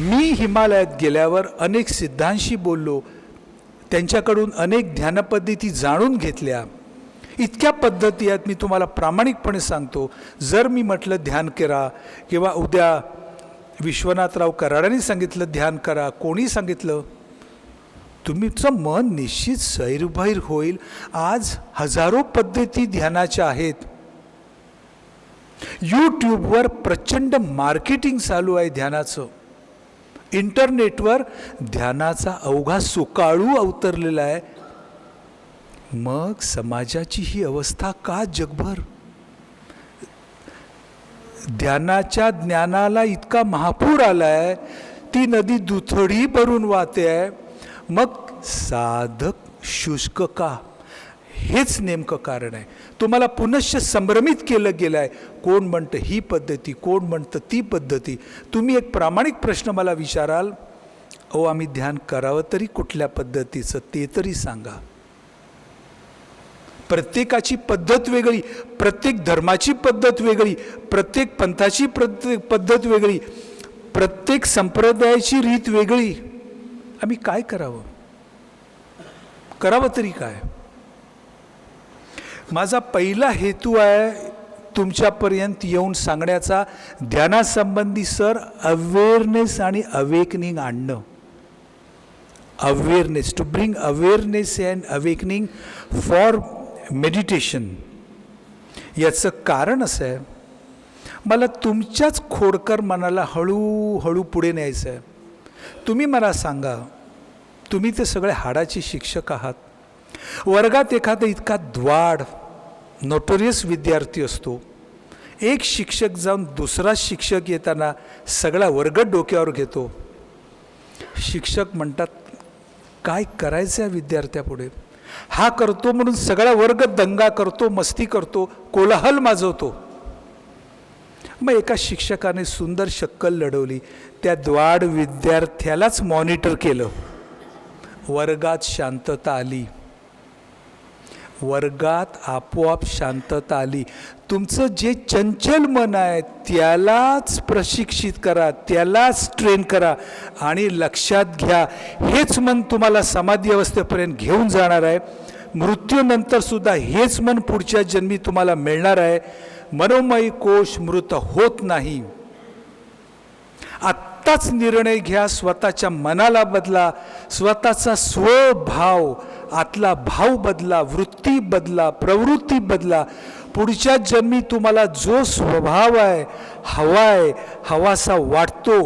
मी हिमालयात गेल्यावर अनेक सिद्धांशी बोललो, त्यांच्याकडून अनेक ध्यानपद्धती जाणून घेतल्या. इतक्या पद्धती आहेत, मी तुम्हाला प्रामाणिकपणे सांगतो. जर मी म्हटलं ध्यान करा, किंवा उद्या विश्वनाथराव कराडांनी सांगितलं ध्यान करा, कोणी सांगितलं, तुमचं मन निश्चित सैरभैर होईल. आज हजारो पद्धती ध्यानाच्या आहेत. यूट्यूबवर प्रचंड मार्केटिंग चालू आहे ध्यानाचं. इंटरनेटवर ध्यानाचा अवघा सुकाळू अवतरलेला आहे. मग समाजाची ही अवस्था का जगभर? ध्यानाच्या ज्ञानाला इतका महापूर आलाय, ती नदी दुथडी भरून वाहते आहे. मग साधक शुष्क का? हेच नेमकं कारण आहे. तुम्हाला पुनश्च संभ्रमित केलं गेलं आहे. कोण म्हणतं ही पद्धती, कोण म्हणतं ती पद्धती. तुम्ही एक प्रामाणिक प्रश्न मला विचाराल, अहो आम्ही ध्यान करावं तरी कुठल्या पद्धतीचं ते तरी सांगा. प्रत्येकाची पद्धत वेगळी, प्रत्येक धर्माची पद्धत वेगळी, प्रत्येक पंथाची पद्धत वेगळी, प्रत्येक संप्रदायाची रीत वेगळी. आम्ही काय करावं? करावं तरी काय? माझा पहिला हेतू आहे तुमच्यापर्यंत येऊन सांगण्याचा, ध्यानासंबंधी सर अवेअरनेस आणि अवेकनिंग आणणं. Awareness, to bring awareness and awakening for meditation. याचं कारण असं आहे, मला तुमच्याच खोडकर मनाला हळूहळू पुढे न्यायचं आहे. तुम्ही मला सांगा, तुम्ही ते सगळे हाडाचे शिक्षक आहात. वर्गात एखादा इतका द्वाड नोटोरियस विद्यार्थी असतो, एक शिक्षक जाऊन दुसरा शिक्षक येताना सगळा वर्ग डोक्यावर घेतो. शिक्षक म्हणतात, काय करायचं या विद्यार्थ्यापुढे? हा करतो म्हणून सगळा वर्ग दंगा करतो, मस्ती करतो, कोलाहल माजवतो. मग एका शिक्षकाने सुंदर शक्कल लढवली, त्या द्वाड विद्यार्थ्यालाच मॉनिटर केलं. वर्गात शांतता आली. वर्गात आपोआप शांतता आली. तुमचं जे चंचल मन आहे त्यालाच प्रशिक्षित करा, त्यालाच ट्रेन करा. आणि लक्षात घ्या, हेच मन तुम्हाला समाधी अवस्थेपर्यंत घेऊन जाणार आहे. मृत्यूनंतरसुद्धा हेच मन पुढच्या जन्मी तुम्हाला मिळणार आहे. मनोमय कोश मृत होत नाही. आत्ताच निर्णय घ्या, स्वतःच्या मनाला बदला, स्वतःचा स्वभाव, आतला भाव बदला, वृत्ती बदला, प्रवृत्ती बदला. पुढच्या जन्मी तुम्हाला जो स्वभाव आहे, हवासा वाटतो,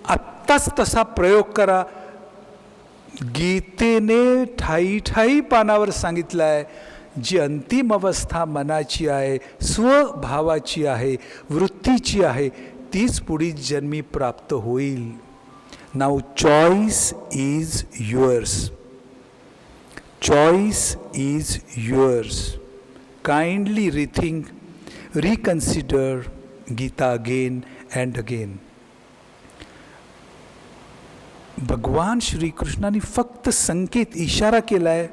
आत्ताच तसा प्रयोग करा. गीतेने ठाई पानावर सांगितलं आहे, जी अंतिम अवस्था मनाची आहे, स्वभावाची आहे, वृत्तीची आहे, तीच पुढील जन्मी प्राप्त होईल. Now choice is yours. Choice is yours. Kindly rethink, reconsider Gita again and again. भगवान श्रीकृष्णाने फक्त संकेत, इशारा केला आहे.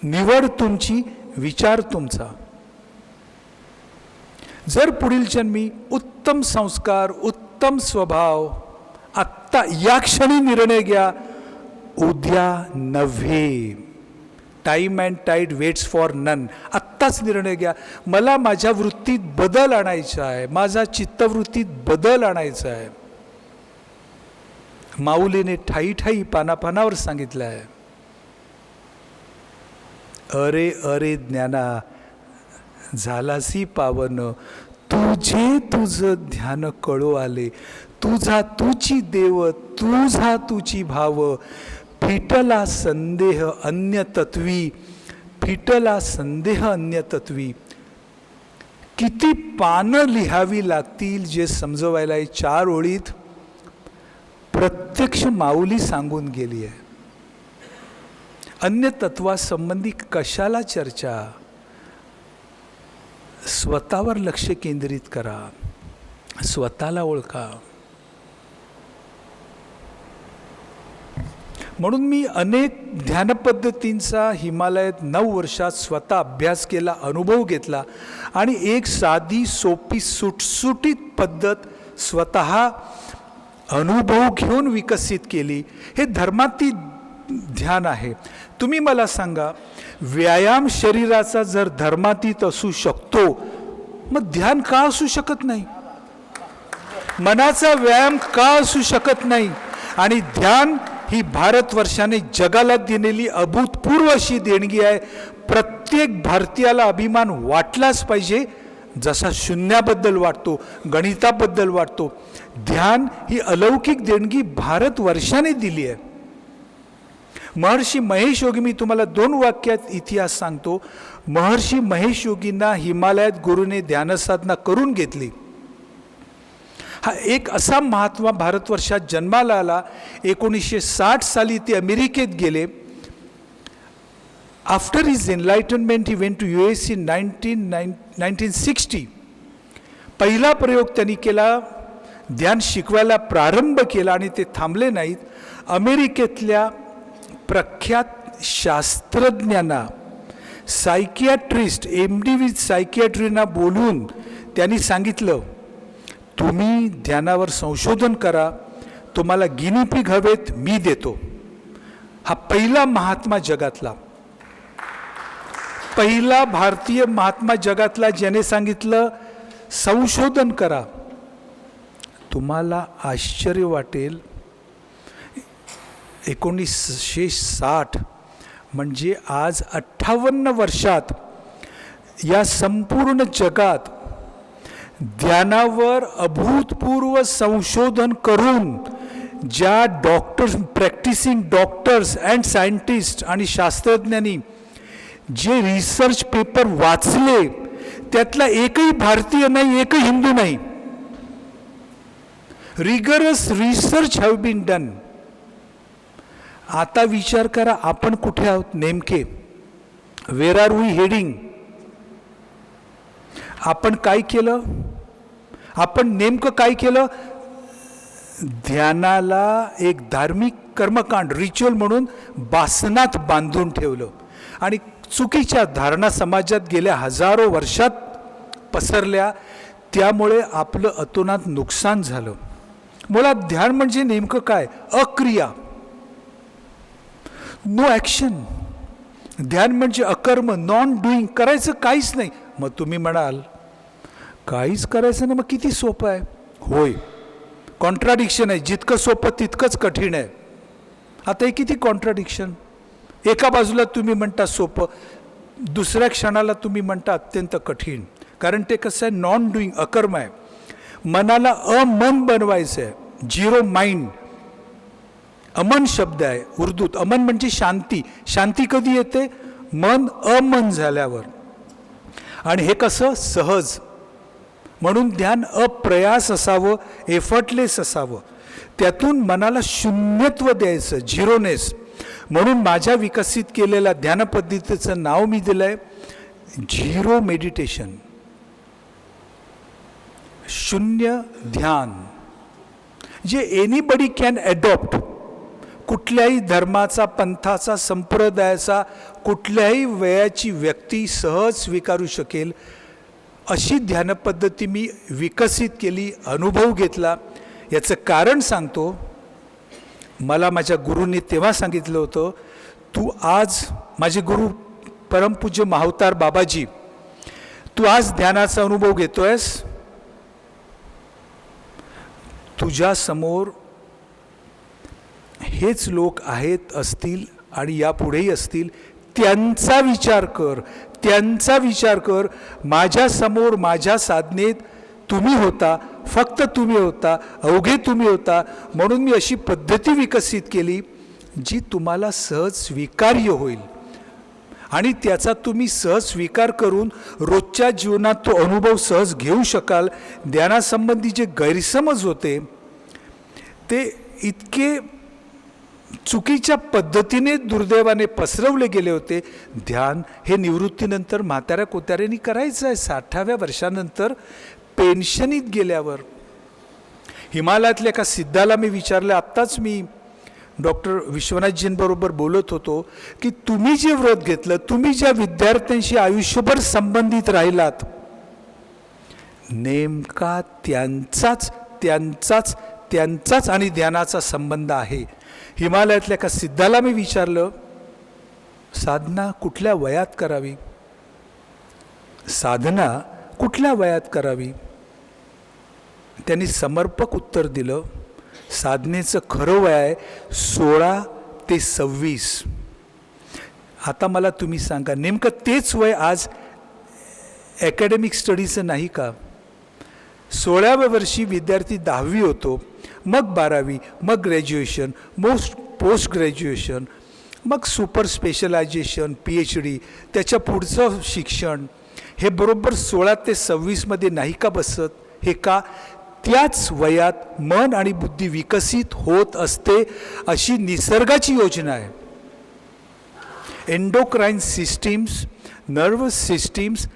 निवड तुमची, विचार तुमचा. जर पुढील जन्मी उत्तम संस्कार, उत्तम स्वभाव, आत्ता या क्षणी निर्णय घ्या, उद्या नव्हे. Time and tide waits for none. आत्ताच निर्णय घ्या, मला माझ्या वृत्तीत बदल आणायचा आहे, माझा चित्तवृत्तीत बदल आणायचा आहे. माऊलीने ठाई पानापानावर सांगितलं आहे, अरे अरे ज्ञाना झालासी पावन, तुझे तुझ ध्यान कळो आले, तुझा तुची देव, तुझा तुची भाव, फिटला संदेह अन्य तत्वी, फिटला संदेह अन्य तत्वी. किती पानं लिहावी लागतील जे समजवायला 4 ओळीत प्रत्यक्ष माऊली सांगून गेली आहे. अन्य तत्वासंबंधी कशाला चर्चा? स्वतःवर लक्ष केंद्रित करा, स्वतःला ओळखा. म्हणून मी अनेक ध्यानपद्धतींचा हिमालयात 9 वर्षात स्वतः अभ्यास केला, अनुभव घेतला आणि एक साधी सोपी सुटसुटीत पद्धत स्वतः अनुभव घेऊन विकसित केली. हे धर्माती ध्यान आहे. तुम्ही मला सांगा, व्यायाम शरीराचा जर धर्मातीत असू शकतो, मग ध्यान का असू शकत नाही? मनाचा व्यायाम का असू शकत नाही? आणि ध्यान ही भारतवर्षाने जगाला दिलेली अभूतपूर्व अशी देणगी आहे. प्रत्येक भारतीयाला अभिमान वाटलाच पाहिजे, जसा शून्याबद्दल वाटतो, गणिताबद्दल वाटतो. ध्यान ही अलौकिक देणगी भारतवर्षाने दिली आहे. महर्षी महेश योगी, मी तुम्हाला 2 वाक्यात इतिहास सांगतो. महर्षी महेश योगींना हिमालयात गुरुने ध्यानसाधना करून घेतली. हा एक असा महात्मा भारतवर्षात जन्माला आला. 1960 साली ते अमेरिकेत गेले. After his enlightenment he went to US in 1960. पहिला प्रयोग त्यांनी केला, ध्यान शिकवायला प्रारंभ केला आणि ते थांबले नाहीत. अमेरिकेतल्या प्रख्यात शास्त्रज्ञांना, सायकियाट्रिस्ट, MD विथ सायकियाट्रीना बोलून त्यांनी सांगितलं, तुम्ही ध्यानावर संशोधन करा, तुम्हाला गिनीपिग हवेत, मी देतो. हा पहिला महात्मा जगातला, पहिला भारतीय महात्मा जगातला ज्याने सांगितलं संशोधन करा. तुम्हाला आश्चर्य वाटेल, 1960 म्हणजे आज 58 वर्षात या संपूर्ण जगात ध्यानावर अभूतपूर्व संशोधन करून ज्या doctors, practising doctors and scientist आणि शास्त्रज्ञांनी जे रिसर्च पेपर वाचले, त्यातला एकही भारतीय नाही, एकही हिंदू नाही. Rigorous research have been done. आता विचार करा, आपण कुठे आहोत नेमके? Where are we heading? आपण काय केलं? आपण नेमकं काय केलं? ध्यानाला एक धार्मिक कर्मकांड, रिच्युअल म्हणून बासनात बांधून ठेवलं आणि चुकीच्या धारणा समाजात गेल्या हजारो वर्षात पसरल्या. त्यामुळे आपलं अतोनात नुकसान झालं. मुळात ध्यान म्हणजे नेमकं काय? अक्रिया, नो ॲक्शन. ध्यान म्हणजे अकर्म, नॉन डुईंग, करायचं काहीच नाही. मग तुम्ही म्हणाल काहीच करायचं ना, मग किती सोपं आहे. होय, कॉन्ट्राडिक्शन आहे. जितकं सोपं तितकंच कठीण आहे. आता हे किती कॉन्ट्राडिक्शन. एका बाजूला तुम्ही म्हणता सोपं, दुसऱ्या क्षणाला तुम्ही म्हणता अत्यंत कठीण. कारण ते कसं आहे, नॉन डुईंग, अकर्म आहे. मनाला अमन बनवायचं आहे, झिरो माइंड. अमन शब्द आहे उर्दूत. अमन म्हणजे शांती. शांती कधी येते? मन अमन झाल्यावर. आणि हे कसं? सहज. म्हणून ध्यान अप्रयास असावं, एफर्टलेस असावं. त्यातून मनाला शून्यत्व द्यायचं, झिरोनेस. म्हणून माझ्या विकसित केलेल्या ध्यान पद्धतीचं नाव मी दिलं आहे झिरो मेडिटेशन, शून्य ध्यान, जे एनीबडी कॅन ॲडॉप्ट. कुठल्याही धर्माचा, पंथाचा, संप्रदायाचा, कुठल्याही वयाची व्यक्ती सहज स्वीकारू शकेल अशी ध्यानपद्धती मी विकसित केली, अनुभव घेतला. याचं कारण सांगतो. मला माझ्या गुरूंनी तेव्हा सांगितलं होतं, तू आज, माझे गुरु परमपूज्य माहुतार बाबाजी, तू आज ध्यानाचा अनुभव घेतोयस, तुझ्यासमोर हेच लोक आहेत, असतील आणि यापुढेही असतील. त्यांचा विचार कर, त्यांचा विचार कर. माझ्यासमोर, माझ्या साधनेत तुम्ही होता, फक्त तुम्ही होता, अवघे तुम्ही होता. म्हणून मी अशी पद्धती विकसित केली जी तुम्हाला सहज स्वीकार्य होईल आणि त्याचा तुम्ही सहज स्वीकार करून रोजच्या जीवनात तो अनुभव सहज घेऊ शकाल. ध्यानासंबंधी जे गैरसमज होते ते इतके चुकीच्या पद्धतीने दुर्दैवाने पसरवले गेले होते. ध्यान हे निवृत्तीनंतर म्हाताऱ्या कोत्याऱ्यांनी करायचं आहे, 60व्या वर्षानंतर पेन्शनीत गेल्यावर. हिमालयातल्या एका सिद्धाला मी विचारलं, आत्ताच मी डॉक्टर विश्वनाथजींबरोबर बोलत होतो, की तुम्ही जे व्रत घेतलं, तुम्ही ज्या विद्यार्थ्यांशी आयुष्यभर संबंधित राहिलात, नेमका त्यांचाच त्यांचाच आणि ध्यानाचा संबंध आहे. हिमालयातल्या एका सिद्धाला मी विचारलं, साधना कुठल्या वयात करावी? साधना कुठल्या वयात करावी? त्यांनी समर्पक उत्तर दिलं, साधनेचं खरं वय आहे 16 ते 26. आता मला तुम्ही सांगा, नेमकं तेच वय आज ॲकॅडमिक स्टडीचं नाही का? 16व्या वर्षी विद्यार्थी 10वी होतो, मग 12वी, मग ग्रॅज्युएशन, पोस्ट ग्रॅज्युएशन, मग सुपर स्पेशलायझेशन, PhD, त्याच्या पुढचं शिक्षण. हे बरोबर 16 ते 26मध्ये नाही का बसत? हे का? त्याच वयात मन आणि बुद्धी विकसित होत असते, अशी निसर्गाची योजना आहे. एंडोक्राईन सिस्टीम्स, नर्वस सिस्टीम्स,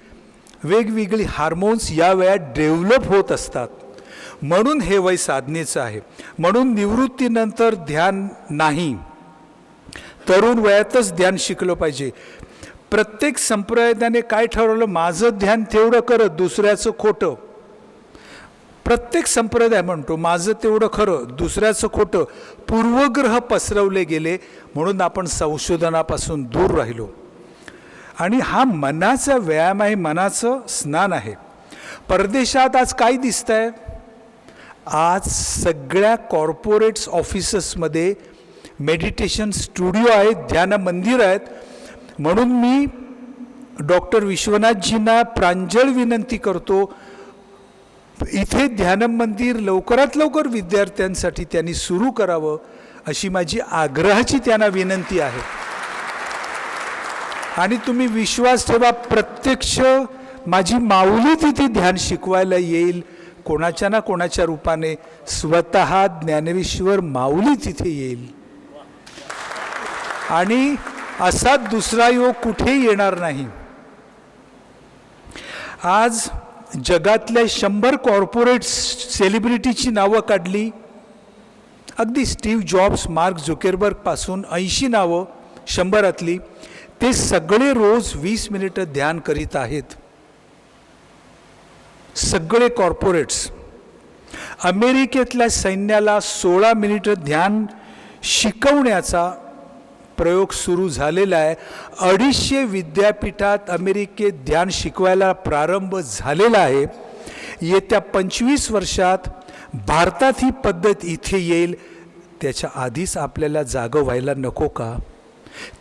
वेगवेगळी हार्मोन्स या वयात डेव्हलप होत असतात. म्हणून हे वय साधनेचं आहे. म्हणून निवृत्तीनंतर ध्यान नाही, तरुण वयातच ध्यान शिकलं पाहिजे. प्रत्येक संप्रदायाने काय ठरवलं? माझं ध्यान तेवढं करत, दुसऱ्याचं खोटं. प्रत्येक संप्रदाय म्हणतो माझं तेवढं खरं, दुसऱ्याचं खोटं. पूर्वग्रह पसरवले गेले, म्हणून आपण संशोधनापासून दूर राहिलो. आणि हा मनाचा व्यायाम आहे, मनाचं स्नान आहे. परदेशात आज काय दिसतं आहे? आज सगळ्या कॉर्पोरेट्स ऑफिसेसमध्ये मेडिटेशन स्टुडिओ आहेत, ध्यान मंदिर आहेत. म्हणून मी डॉक्टर विश्वनाथजींना प्रांजळ विनंती करतो, इथे ध्यान मंदिर लवकरात लवकर विद्यार्थ्यांसाठी त्यांनी सुरू करावं, अशी माझी आग्रहाची त्यांना विनंती आहे. आणि तुम्ही विश्वास ठेवा, प्रत्यक्ष माझी माऊली तिथे ध्यान शिकवायला येईल, कोणाच्या ना कोणाच्या रूपाने. स्वतः ज्ञानेश्वर माऊली तिथे येईल. आणि असा दुसरा योग कुठे येणार नाही. आज जगातल्या 100 कॉर्पोरेट सेलिब्रिटीची नावं काढली, अगदी स्टीव्ह जॉब्स, मार्क झुकेरबर्गपासून 80 नावं 100तली. ते सगळे रोज 20 मिनिटं ध्यान करीत आहेत. सगळे कॉर्पोरेट्स. अमेरिकेतल्या सैन्याला 16 मिनिटं ध्यान शिकवण्याचा प्रयोग सुरू झालेला आहे. 250 विद्यापीठात अमेरिकेत ध्यान शिकवायला प्रारंभ झालेला आहे. येत्या 25 वर्षात भारतात ही पद्धत इथे येईल. त्याच्या आधीच आपल्याला जागं व्हायला नको का?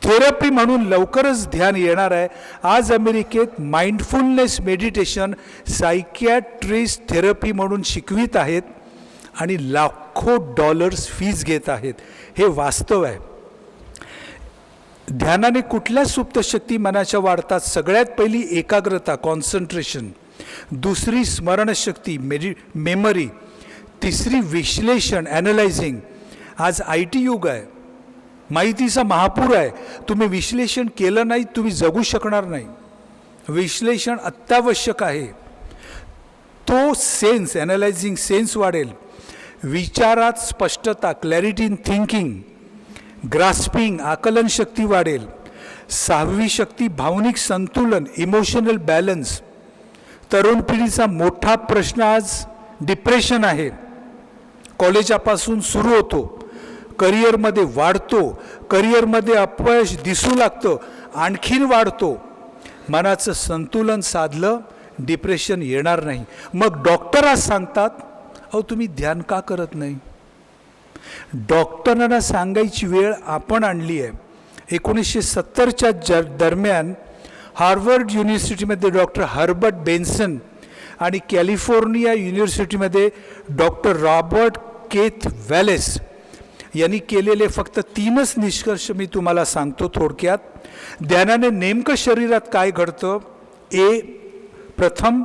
थेरपी म्हणून लवकरच ध्यान येणार आहे. आज अमेरिकेत माइंडफुलनेस मेडिटेशन सायकियाट्रिस्ट थेरपी म्हणून शिकवित आहेत आणि लाखो डॉलर्स फीज घेत आहेत. हे वास्तव आहे. ध्यानाने कुठल्या सुप्त शक्ती मनाच्या वाढतात? सगळ्यात पहिली एकाग्रता, कॉन्सन्ट्रेशन. दुसरी स्मरणशक्ती, मेमरी. तिसरी विश्लेषण, ॲनलायझिंग. आज IT युग आहे, माहितीचा महापूर आहे. तुम्ही विश्लेषण केलं नाही, तुम्ही जगू शकणार नाही. विश्लेषण अत्यावश्यक आहे. तो सेन्स, ॲनलायझिंग सेन्स वाढेल. विचारात स्पष्टता, क्लॅरिटी इन थिंकिंग, ग्रास्पिंग, आकलन शक्ती वाढेल. 6वी शक्ती भावनिक संतुलन, इमोशनल बॅलन्स. तरुण पिढीचा मोठा प्रश्न आज डिप्रेशन आहे. कॉलेजापासून सुरू होतो, करिअरमध्ये वाढतो, करिअरमध्ये अपयश दिसू लागतं, आणखीन वाढतो. मनाचं संतुलन साधलं, डिप्रेशन येणार नाही. मग डॉक्टर आज सांगतात, अहो तुम्ही ध्यान का करत नाही? डॉक्टरांना सांगायची वेळ आपण आणली आहे. 1970च्या दरम्यान हार्वर्ड युनिव्हर्सिटीमध्ये डॉक्टर हर्बर्ट बेन्सन आणि California युनिव्हर्सिटीमध्ये doctor Robert kth Wallace यांनी केलेले फक्त 3च निष्कर्ष मी तुम्हाला सांगतो थोडक्यात. ध्यानाने नेमकं शरीरात काय घडतं? प्रथम,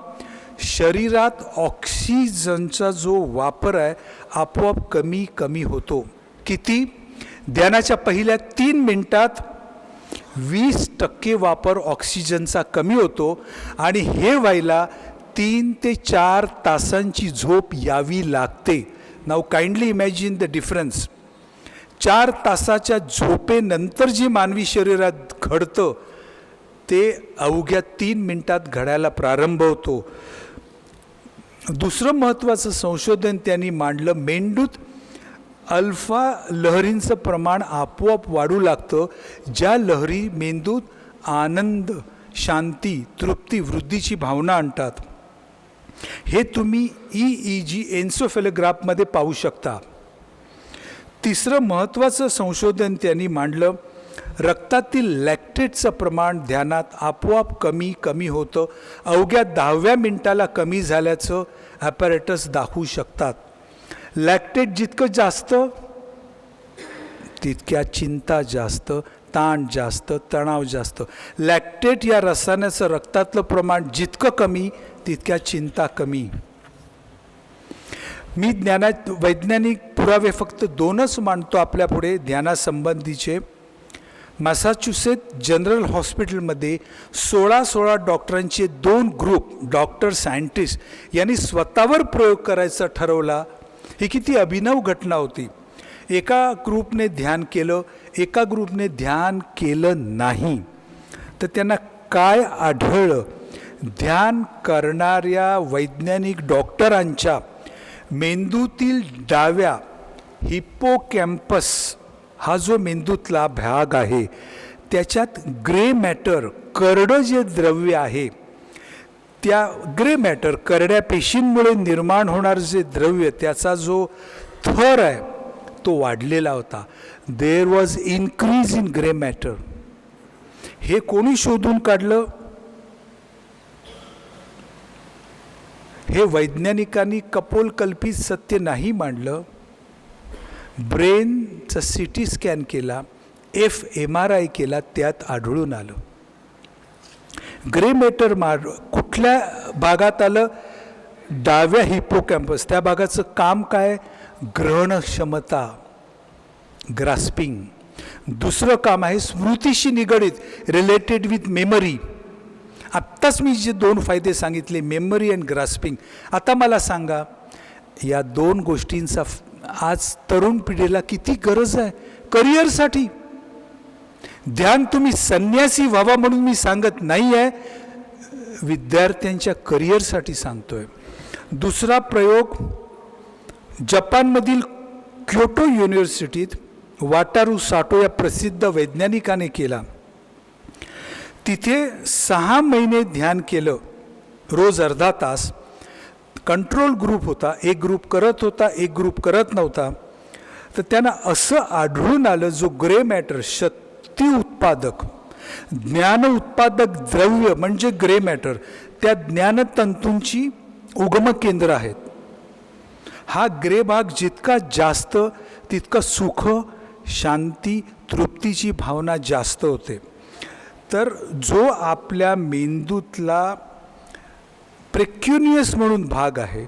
शरीरात ऑक्सिजनचा जो वापर आहे आपोआप कमी कमी होतो. किती? ध्यानाच्या पहिल्या 3 मिनिटात 20% वापर ऑक्सिजनचा कमी होतो. आणि हे व्हायला 3 ते 4 तासांची झोप यावी लागते. Now kindly imagine the difference. 4 तासाच्या झोपेनंतर जे मानवी शरीरात घडतं ते अवघ्या 3 मिनिटात घडायला प्रारंभ होतो. दुसरं महत्त्वाचं संशोधन त्यांनी मांडलं, मेंदूत अल्फा लहरींचं प्रमाण आपोआप वाढू लागतं, ज्या लहरी मेंदूत आनंद, शांती, तृप्ती, वृद्धीची भावना आणतात. हे तुम्ही EEG एन्सेफॅलोग्राफमध्ये पाहू शकता. तिसरं महत्त्वाचं संशोधन त्यांनी मांडलं, रक्तातील लॅक्टेटचं प्रमाण ध्यानात आपोआप कमी होतं. अवघ्या 10व्या मिनिटाला कमी झाल्याचं ॲपॅरेटस दाखवू शकतात. लॅक्टेट जितकं जास्त तितक्या चिंता जास्त, ताण जास्त, तणाव जास्त. लॅक्टेट या रसायनाचं रक्तातलं प्रमाण जितकं कमी तितक्या चिंता कमी. मी ज्ञानात वैज्ञानिक पुरावे फक्त 2च मांडतो आपल्यापुढे ध्यानासंबंधीचे. मॅसाच्युसेट जनरल हॉस्पिटलमध्ये 16 डॉक्टरांचे 2 ग्रुप, डॉक्टर सायंटिस्ट यांनी स्वतःवर प्रयोग करायचा ठरवला. ही किती अभिनव घटना होती. एका ग्रुपने ध्यान केलं, एका ग्रुपने ध्यान केलं नाही. तर त्यांना काय आढळलं? ध्यान करणाऱ्या वैज्ञानिक डॉक्टरांच्या मेंदूतील डाव्या हिप्पोकॅम्पस हा जो मेंदूतला भाग आहे त्याच्यात ग्रे मॅटर, करडं जे द्रव्य आहे, त्या ग्रे मॅटर, करड्या पेशींमुळे निर्माण होणारं जे द्रव्य, त्याचा जो थर आहे तो वाढलेला होता. There was increase in grey matter. हे कोणी शोधून काढलं? हे वैज्ञानिकांनी कपोलकल्पित सत्य नाही मांडलं. ब्रेनचा CT स्कॅन केला, fMRI केला, त्यात आढळून आलं. ग्रे मॅटर कुठल्या भागात आलं? डाव्या हिप्पोकॅम्पस. त्या भागाचं काम काय? ग्रहण क्षमता, ग्रास्पिंग. दुसरं काम आहे स्मृतीशी निगडीत, रिलेटेड विथ मेमरी. आत्ताच मी जे 2 फायदे सांगितले, मेमरी अँड ग्रास्पिंग. आता मला सांगा, या 2 गोष्टींचा आज तरुण पिढीला किती गरज आहे करिअरसाठी. ध्यान तुम्ही संन्यासी व्हावा म्हणून मी सांगत नाही आहे, विद्यार्थ्यांच्या करिअरसाठी सांगतोय. दुसरा प्रयोग जपानमधील क्योटो युनिव्हर्सिटीत वाटारू साटो या प्रसिद्ध वैज्ञानिकाने केला. तिथे 6 महिने ध्यान केलं, रोज अर्धा तास. कंट्रोल ग्रुप होता, एक ग्रुप करत होता, एक ग्रुप करत नव्हता. तर त्यांना असं आढळून आलं, जो ग्रे मॅटर, शक्ती उत्पादक, ज्ञान उत्पादक द्रव्य म्हणजे ग्रे मॅटर, त्या ज्ञानतंतूंची उगम केंद्र आहेत. हा ग्रे भाग जितका जास्त तितकं सुख, शांती, तृप्तीची भावना जास्त होते. तर जो आपल्या मेंदूतला प्रेक्युनियस म्हणून भाग आहे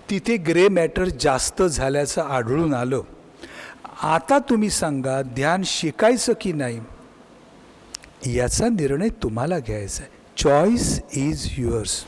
तिथे ग्रे मॅटर जास्त झाल्याचं आढळून आलं. आता तुम्ही सांगा, ध्यान शिकायचं की नाही याचा निर्णय तुम्हाला घ्यायचा आहे. Choice is yours.